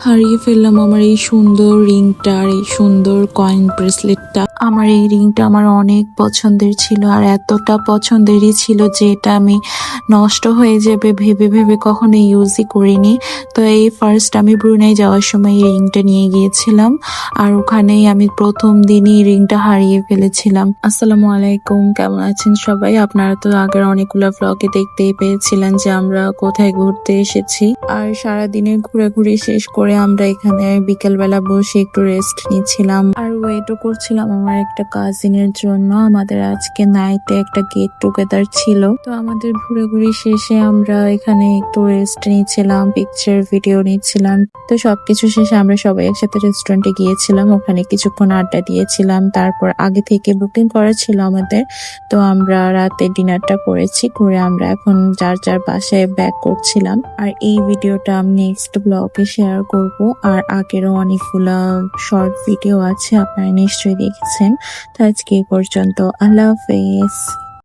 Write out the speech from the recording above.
হারিয়ে ফেললাম আমার এই সুন্দর রিংটা আর এই সুন্দর কয়েন ব্রেসলেটটা। আমার এই রিংটা আমার অনেক পছন্দের ছিল, আর এতটা পছন্দেরই ছিল যে এটা আমি নষ্ট হয়ে যাবে ভেবে ভেবে কখনো ইউজই করিনি। তো এই ফার্স্ট আমি ব্রুনাই যাওয়ার সময় এই রিংটা নিয়ে গিয়েছিলাম, আর ওখানেই আমি প্রথম দিনই রিংটা হারিয়ে ফেলেছিলাম। আসসালামু আলাইকুম, কেমন আছেন সবাই? আপনারা তো আগের অনেকগুলো ব্লগে দেখতেই পেয়েছিলেন যে আমরা কোথায় ঘুরতে এসেছি, আর সারাদিনের ঘোরাঘুরি শেষ করে আমরা এখানে বিকেলবেলা বসে একটু রেস্ট নিচ্ছিলাম আর ওয়েটও করছিলাম আমার একটা কাজিনের জন্য। আমাদের আজকে নাইটে একটা গেট টুগেদার ছিল, তো আমাদের ঘুরাঘুরি শেষে আমরা এখানে একটু রেস্ট নিচ্ছিলাম, পিকচার ভিডিও নিচ্ছিলাম। তো সবকিছু শেষে আমরা সবাই একসাথে রেস্টুরেন্টে গিয়েছিলাম, ওখানে কিছুক্ষণ আড্ডা দিয়েছিলাম। তারপর আগে থেকে বুকিং করা ছিল আমাদের, তো আমরা রাতে ডিনারটা করেছি, করে আমরা এখন যার যার বাসায় ব্যাক করছিলাম। আর এই ভিডিওটা আমি নেক্সট ব্লগে শেয়ার করব, আর আগেরও অনেকগুলা শর্ট ভিডিও আছে, আপনারা নিশ্চয়ই দেখেছেন। তো আজকে এই পর্যন্ত, আল্লাহ হাফেজ।